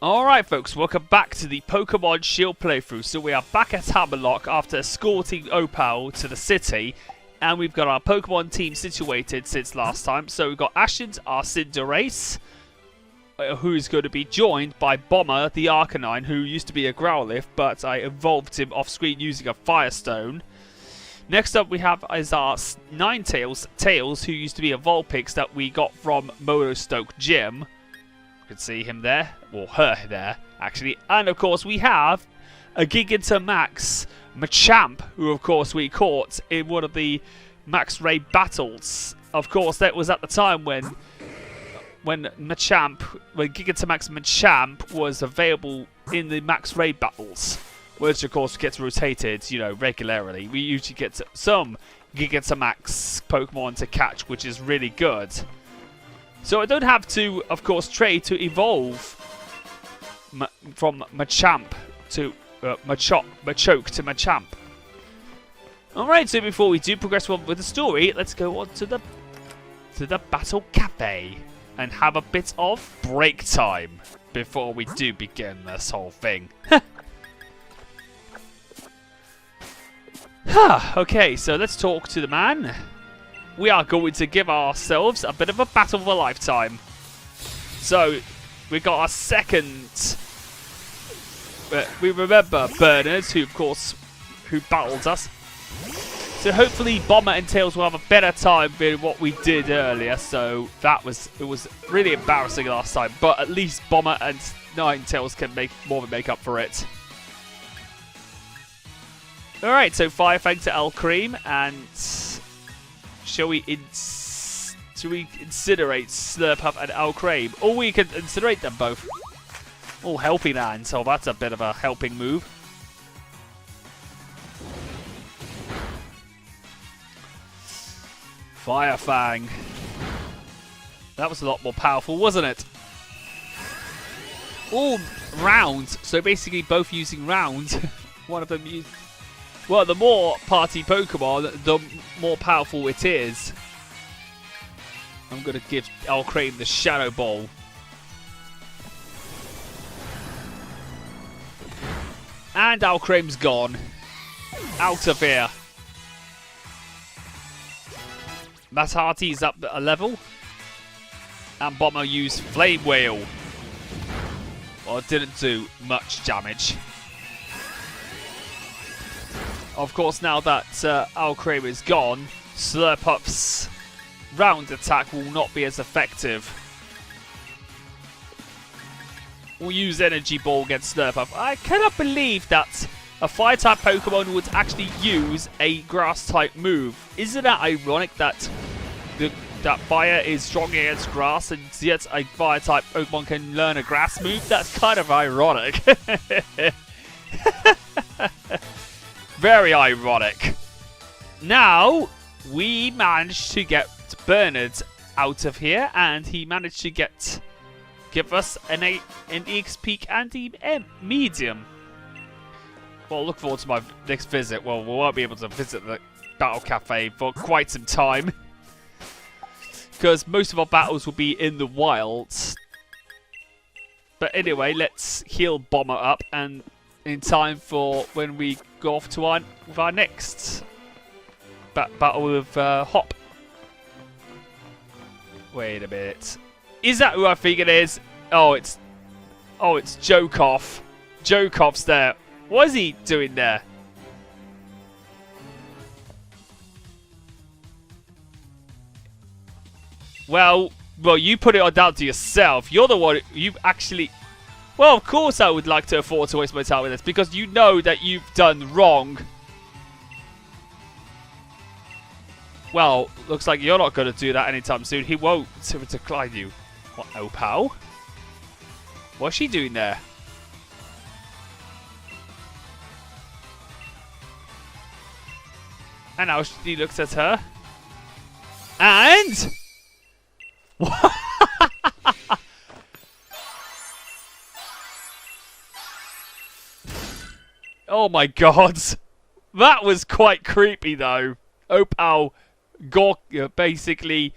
Alright folks, welcome back to the Pokemon Shield playthrough. So we are back at Hammerlocke after escorting Opal to the city. And we've got our Pokemon team situated since last time. So we've got Ashens, our Cinderace, who's going to be joined by Bomber, the Arcanine, who used to be a Growlithe, but I evolved him off screen using a Firestone. Next up we have is our Ninetales, Tails, who used to be a Vulpix that we got from Motostoke Gym. You can see him there, or her there, actually. And of course we have a Gigantamax Machamp, who of course we caught in one of the Max Ray battles. Of course that was at the time when Gigantamax Machamp was available in the Max Ray battles, which of course gets rotated, you know, regularly. We usually get some Gigantamax Pokemon to catch, which is really good. So I don't have to, of course, trade to evolve from Machamp to Machoke to Machamp. Alright, so before we do progress on with the story, let's go on to the Battle Cafe and have a bit of break time before we do begin this whole thing. Okay, so let's talk to the man. We are going to give ourselves a bit of a battle of a lifetime. So, we got our second. We remember Bernard, who battled us. So hopefully Bomber and Tails will have a better time than what we did earlier. So it was really embarrassing last time, but at least Bomber and Ninetales can make up for it. Alright, so Fire Fang to El Cream, and shall we incinerate Slurpuff and El Cream? Or we can incinerate them both. Oh, helping hand, so that's a bit of a helping move. Fire Fang. That was a lot more powerful, wasn't it? All round, so basically both using round. One of them used. Well, the more party Pokemon, the more powerful it is. I'm going to give El Cream the Shadow Ball. And El Cream's gone. Out of here. Matarti's up a level. And Bomber used Flame Wheel. Well, it didn't do much damage. Of course, now that El Cream is gone, Slurpuff's round attack will not be as effective. We'll use Energy Ball against Slurpuff. I cannot believe that a Fire-type Pokemon would actually use a Grass-type move. Isn't that ironic that that Fire is strong against Grass, and yet a Fire-type Pokemon can learn a Grass move? That's kind of ironic. Very ironic. Now, we managed to get Bernard out of here, and he managed to give us an EXP and a medium. Well, look forward to my next visit. Well, we won't be able to visit the Battle Cafe for quite some time, because most of our battles will be in the wilds. But anyway, let's heal Bomber up, and in time for when we go off to our next battle with Hop. Wait a minute. Is that who I think it is? Oh, it's Jokoff. Jokoff's there. What is he doing there? Well, you put it all down to yourself. You're the one. You actually. Well, of course I would like to afford to waste my time with this, because you know that you've done wrong. Well, looks like you're not going to do that anytime soon. He won't decline you. What, Opal? What's she doing there? And now he looks at her. And... Oh my god. That was quite creepy though. Opal basically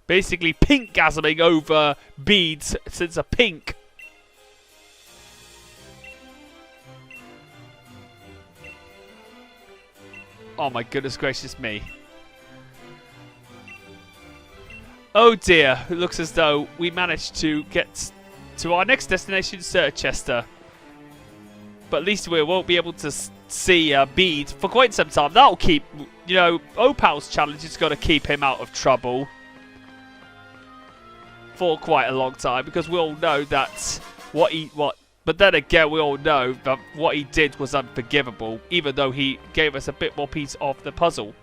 pink-gasming over Bede since a pink Oh my goodness gracious me. Oh dear, it looks as though we managed to get to our next destination, Circhester. But at least we won't be able to see Bede for quite some time. That'll keep, you know, Opal's challenge is going to keep him out of trouble for quite a long time, because we all know that but then again, we all know that what he did was unforgivable, even though he gave us a bit more piece of the puzzle.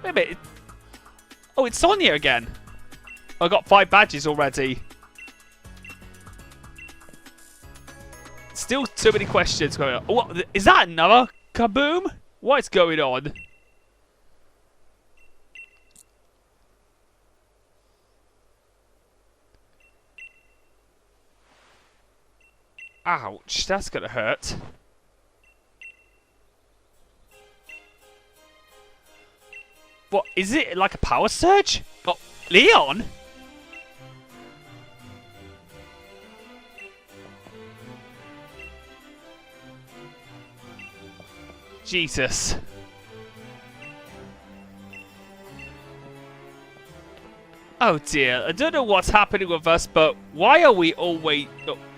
Wait a minute. Oh, it's Sonia again. I got 5 badges already. Still too many questions going on. What, is that another kaboom? What's going on? Ouch, that's gonna hurt. What, is it like a power surge? Oh, Leon? Jesus. Oh dear, I don't know what's happening with us, but why are we always...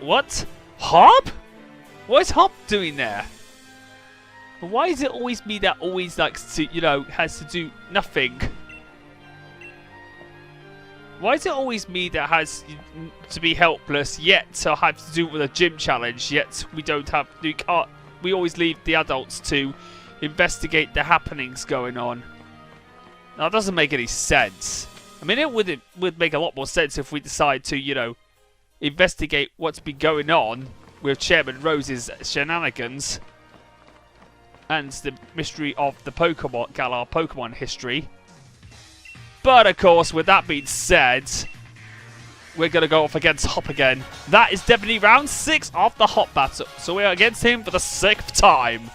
what? Hop? What is Hop doing there? Why is it always me that always likes to, you know, has to do nothing? Why is it always me that has to be helpless, yet to have to do with a gym challenge, yet we don't have... we always leave the adults to investigate the happenings going on. Now, that doesn't make any sense. I mean, it would make a lot more sense if we decide to, you know, investigate what's been going on with Chairman Rose's shenanigans and the mystery of the Pokemon, Galar Pokemon history. But, of course, with that being said, we're going to go off against Hop again. That is definitely round 6 of the Hop battle. So we're against him for the 6th time.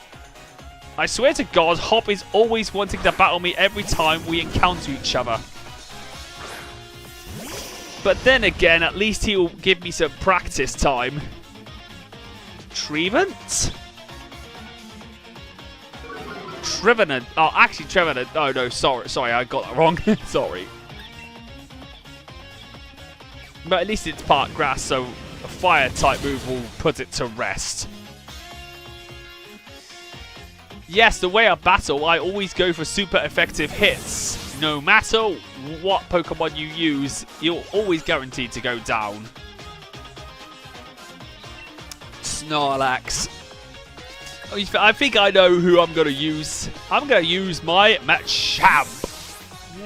I swear to God, Hop is always wanting to battle me every time we encounter each other. But then again, at least he'll give me some practice time. Trevenant? Trevenant. Oh, actually, Trevenant. Oh, no, sorry, I got that wrong. Sorry. But at least it's part grass, so a fire-type move will put it to rest. Yes, the way I battle, I always go for super effective hits. No matter what Pokemon you use, you're always guaranteed to go down. Snorlax. I think I know who I'm going to use. I'm going to use my Machamp.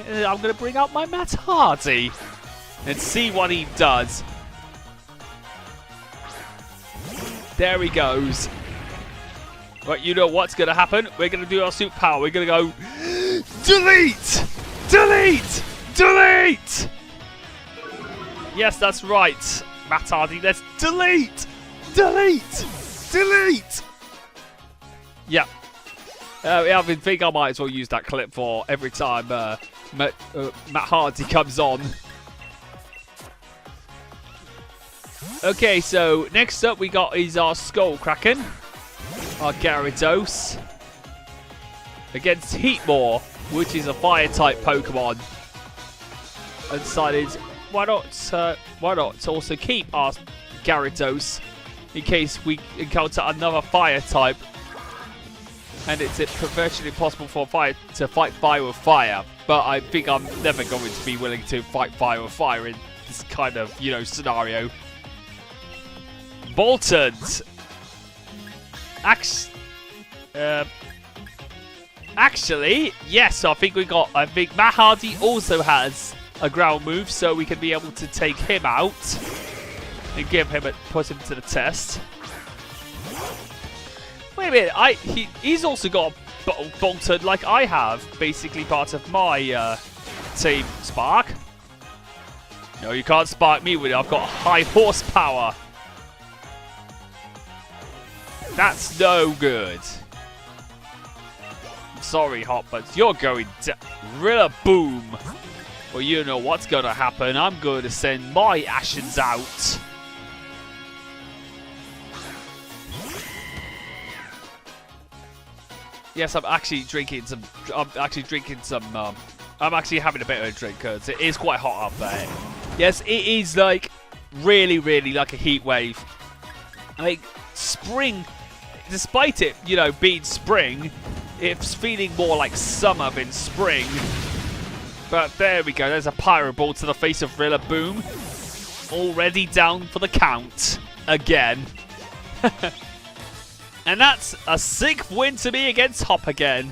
I'm going to bring out my Matt Hardy and see what he does. There he goes. Right, you know what's going to happen. We're going to do our super power. We're going to go... delete! Delete! Delete! Yes, that's right. Matt Hardy, let's delete! Delete! Delete! Yeah. I think I might as well use that clip for every time Matt Hardy comes on. Okay, so next up we got is our Skullkraken. Our Gyarados. Against Heatmore, which is a fire-type Pokemon. I decided, why not also keep our Gyarados in case we encounter another fire-type. And it's virtually impossible for fire to fight fire with fire. But I think I'm never going to be willing to fight fire with fire in this kind of, you know, scenario. Bolton. Actually, yes, I think Matt Hardy also has a ground move, so we can be able to take him out and put him to the test. Wait a minute, he's also got a Bolton like I have, basically part of my team Spark. No, you can't spark me with it. I've got high horsepower. That's no good. I'm sorry, Hop, but you're going to Rillaboom. Well, you know what's going to happen. I'm going to send my Ashens out. Yes, I'm actually drinking some. I'm actually having a bit of a drink because it is quite hot up there. Yes, it is like really, really like a heat wave. Like spring, despite it, you know, being spring, it's feeling more like summer than spring. But there we go. There's a pyro ball to the face of Rilla. Boom. Already down for the count again. And that's a 6th win to me against Hop again.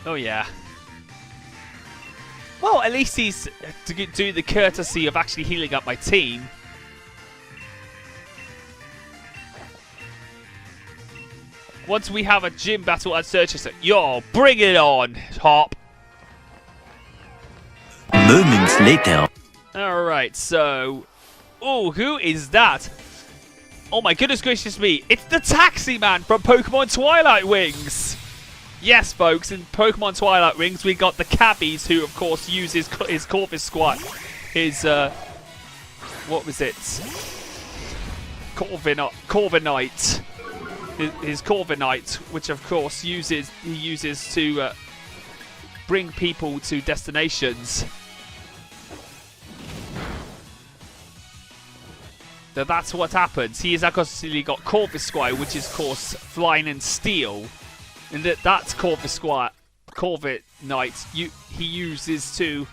Oh yeah. Well, at least he's doing the courtesy of actually healing up my team. Once we have a gym battle at Circhester. Yo, bring it on, Hop. Moments later. Alright, so... Oh, who is that? Oh my goodness gracious me. It's the Taxi Man from Pokemon Twilight Wings. Yes, folks, in Pokemon Twilight Wings, we got the cabbies who, of course, use his Corvus Squat. His, what was it? Corviknight. His Corviknight, which, of course, he uses to bring people to destinations. So that's what happens. He has actually got Corvus Squat, which is, of course, flying and steel. And that's Corviknight he uses to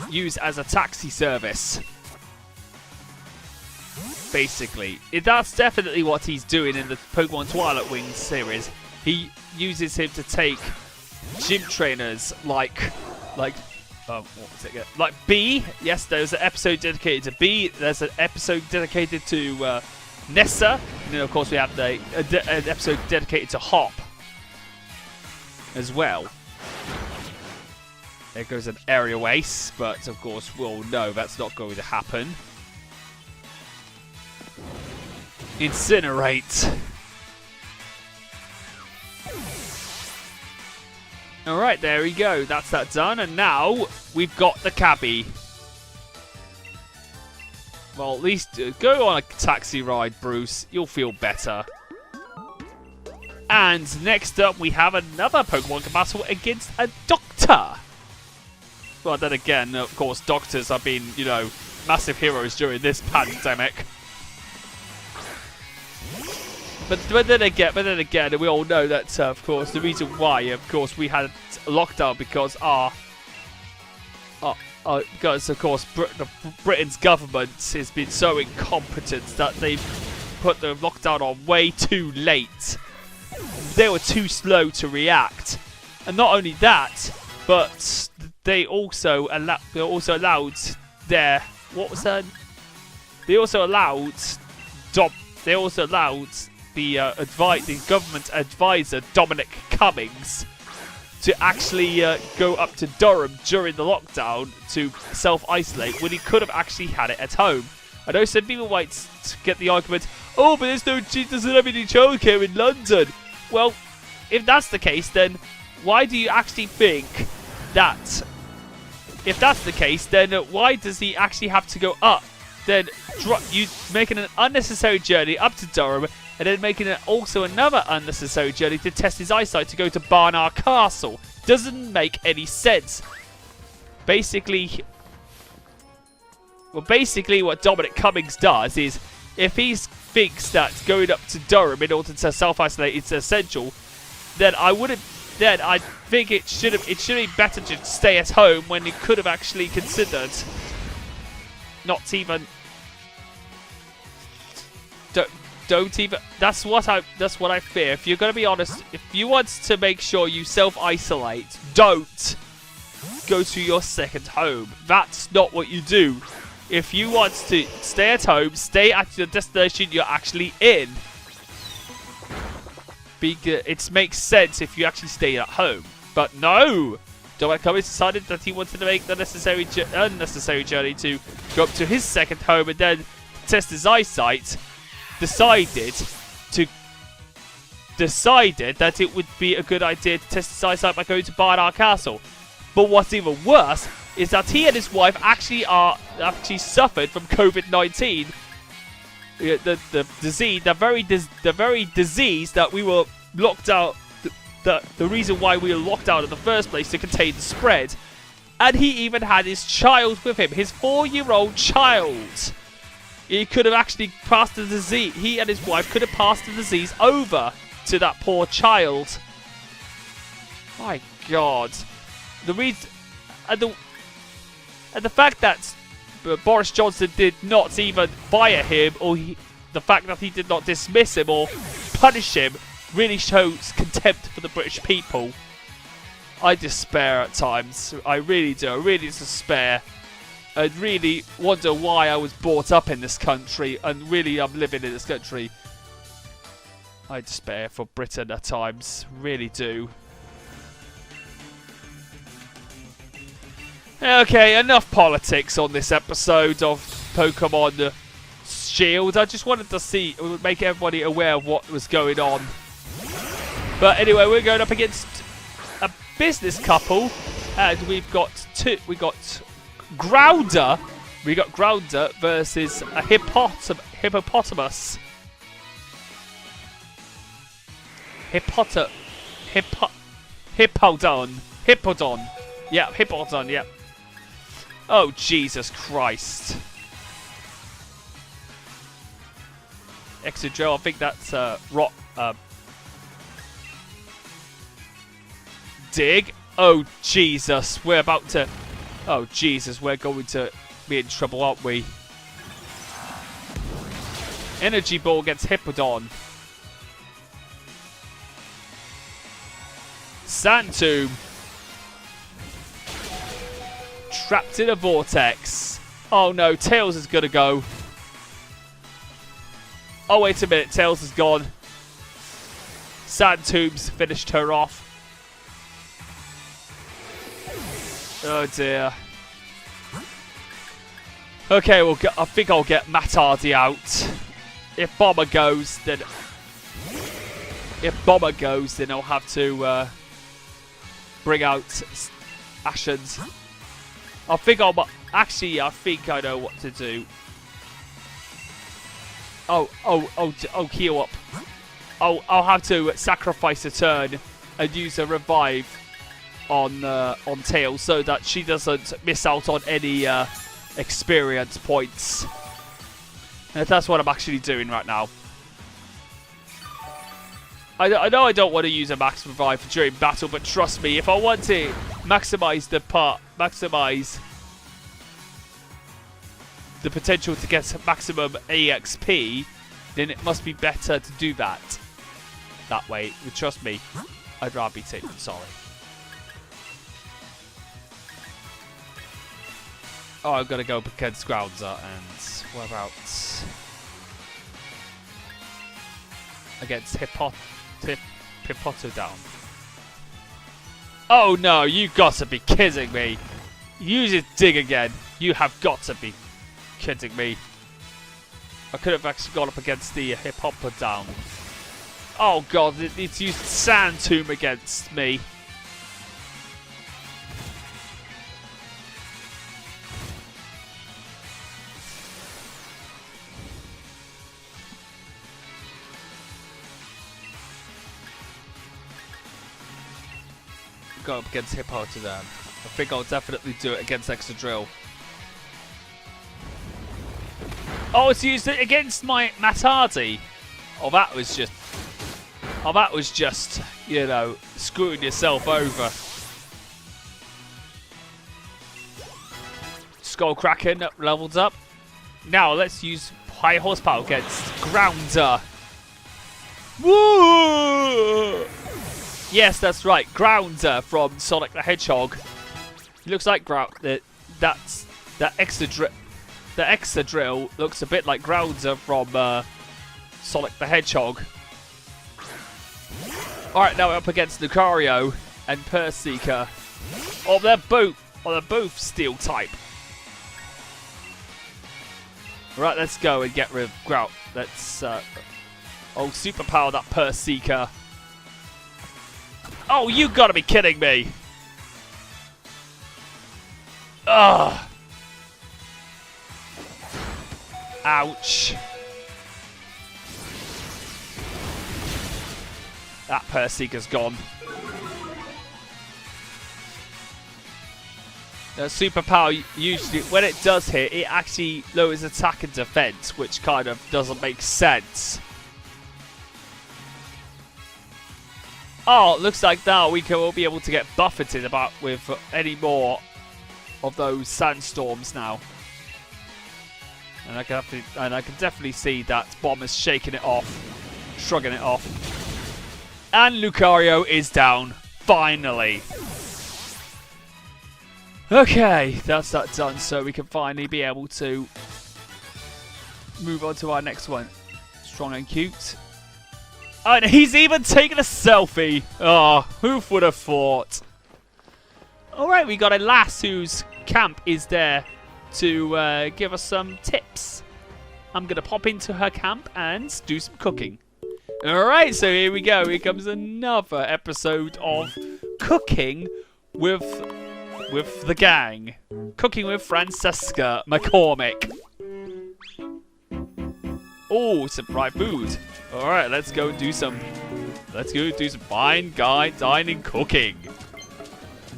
use as a taxi service. Basically. That's definitely what he's doing in the Pokemon Twilight Wings series. He uses him to take gym trainers like what was it? Like Bede. Yes, there's an episode dedicated to Bede. There's an episode dedicated to Nessa. And then of course we have an episode dedicated to Hop as well. There goes an aerial ace, but of course we'll know that's not going to happen. Incinerate. Alright, there we go. That's that done. And now we've got the cabbie. Well, at least go on a taxi ride, Bruce. You'll feel better. And next up, we have another Pokemon battle against a doctor. Well, then again, of course, doctors have been, you know, massive heroes during this pandemic. But then again, we all know that, of course, the reason why, of course, we had a lockdown because because, of course, Britain's government has been so incompetent that they've put the lockdown on way too late. They were too slow to react, and not only that, but they also allowed the government advisor Dominic Cummings to actually go up to Durham during the lockdown to self-isolate when he could have actually had it at home. I know some people might get the argument, oh, but doesn't have any childcare in London. Well, if that's the case, then why do you actually think that? If that's the case, then why does he actually have to go up? Then you making an unnecessary journey up to Durham, and then making also another unnecessary journey to test his eyesight to go to Ballonea Castle. Doesn't make any sense. Basically, what Dominic Cummings does is, if he thinks that going up to Durham in order to self-isolate is essential, then I think it should be better to stay at home when he could have actually considered not even. Don't even. That's what I fear. If you're going to be honest, if you want to make sure you self-isolate, don't go to your second home. That's not what you do. If you want to stay at home, stay at the destination you're actually in. It makes sense if you actually stay at home. But no! Dominic Cummings decided that he wanted to make the unnecessary journey to go up to his second home and then test his eyesight. Decided that it would be a good idea to test his eyesight by going to Ballonea Castle. But what's even worse is that he and his wife actually suffered from COVID-19, the disease, the very disease that we were locked out. The reason why we were locked out in the first place, to contain the spread. And he even had his child with him, his 4-year-old child. He could have actually passed the disease. He and his wife could have passed the disease over to that poor child. My God. The reason, and the fact that Boris Johnson did not even fire him, or the fact that he did not dismiss him or punish him, really shows contempt for the British people. I despair at times. I really do. I really despair. I really wonder why I was brought up in this country, and really I'm living in this country. I despair for Britain at times. Really do. Okay, enough politics on this episode of Pokemon Shield. I just wanted to make everybody aware of what was going on. But anyway, we're going up against a business couple, and we've got Grounder. We got Grounder versus a hippopotamus. Hippodon. Yeah, Hippodon, yeah. Oh, Jesus Christ. Exegel, I think that's dig. Oh, Jesus. We're about to... Oh, Jesus. We're going to be in trouble, aren't we? Energy Ball against Hippodon. Sand Tomb. Trapped in a vortex. Oh no, Tails is gonna go. Oh, wait a minute. Tails is gone. Sand Tomb's finished her off. Oh dear. Okay, I think I'll get Matt Hardy out. If Bomber goes, then I'll have to bring out Ashen's. I think I know what to do. Oh, heal up. I'll have to sacrifice a turn and use a revive on Tails so that she doesn't miss out on any experience points. And that's what I'm actually doing right now. I know I don't want to use a max revive during battle, but trust me, if I want to maximize the potential to get maximum EXP, then it must be better to do that way. Trust me, I'd rather be taken. Sorry. Oh, I've got to go against Grounder, and what about against Hippotodon? Oh no, you got to be kidding me. Use it dig again. You have got to be kidding me. I could have actually gone up against the Hippopodon. Oh god, it's used Sand Tomb against me. Go up against Hippotodon. I think I'll definitely do it against Excadrill. Oh, it's used it against my Matt Hardy. Oh, that was just, you know, screwing yourself over. Skullkraken leveled up. Now let's use high horsepower against Grounder. Woo! Yes, that's right. Grounder from Sonic the Hedgehog. It looks like that's that Excadrill. The Excadrill looks a bit like Grounder from Sonic the Hedgehog. Alright, now we're up against Lucario and Perseeker. Oh, they're both steel type. Right, let's go and get rid of Grout. Let's superpower that Perseeker. Oh, you gotta be kidding me! Ugh. Ouch. That Perseeker's gone. The superpower, usually, when it does hit, it actually lowers attack and defense, which kind of doesn't make sense. Oh, looks like now we will be able to get buffeted about with any more of those sandstorms now. And I can definitely see that Bomber's shaking it off, shrugging it off. And Lucario is down, finally. Okay, that's that done, so we can finally be able to move on to our next one. Strong and cute. And he's even taking a selfie. Oh, who would have thought? Alright, we got a lass whose camp is there to give us some tips. I'm going to pop into her camp and do some cooking. Alright, so here we go. Here comes another episode of Cooking with the gang. Cooking with Francesca McCormick. Oh, some fried food. Alright, let's go do some fine guy dining cooking.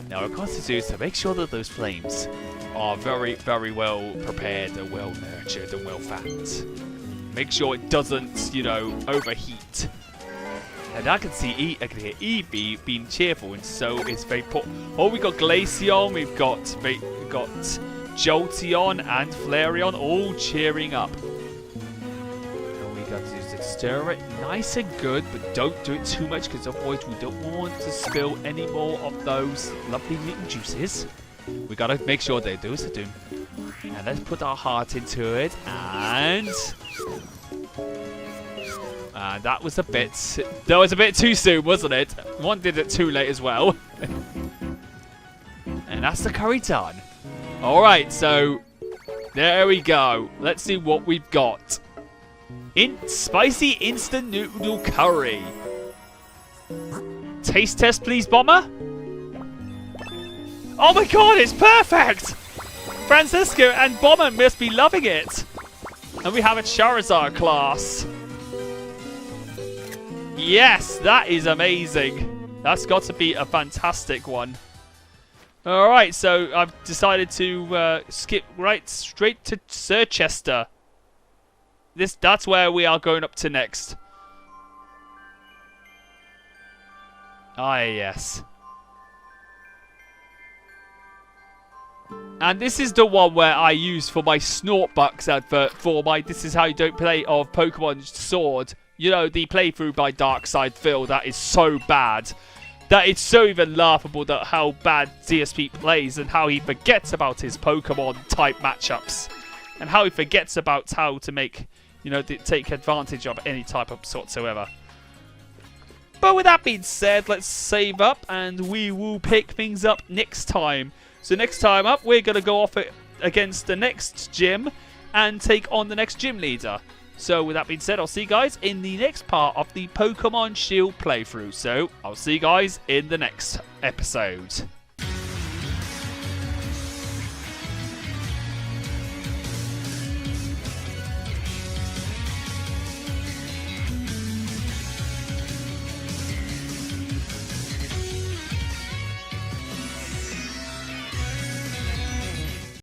Now, what we've got to do is to make sure that those flames are very, very well prepared and well nurtured and well fanned. Make sure it doesn't, you know, overheat. And I can hear Evie being cheerful, and so it's very oh, we got Glaceon, we've got Jolteon and Flareon all cheering up. And we got to stir it nice and good, but don't do it too much because otherwise we don't want to spill any more of those lovely little juices. We gotta make sure they do as they do. And let's put our heart into it, and that was a bit too soon, wasn't it? One did it too late as well. And that's the curry done. Alright, so there we go. Let's see what we've got. Spicy instant noodle curry. Taste test, please, Bomber. Oh my god, it's perfect! Francesca and Bomber must be loving it. And we have a Charizard class. Yes, that is amazing. That's got to be a fantastic one. Alright, so I've decided to skip straight to Circhester. That's where we are going up to next. Ah, yes. And this is the one where I use for my Snortbucks advert for my This Is How You Don't Play of Pokemon Sword. You know, the playthrough by Darkside Phil, that is so bad. That it's so even laughable that how bad DSP plays and how he forgets about his Pokemon type matchups. And how he forgets about how to make, you know, take advantage of any type of whatsoever. But with that being said, let's save up and we will pick things up next time. So next time up, we're going to go off against the next gym and take on the next gym leader. So with that being said, I'll see you guys in the next part of the Pokemon Shield playthrough. So I'll see you guys in the next episode.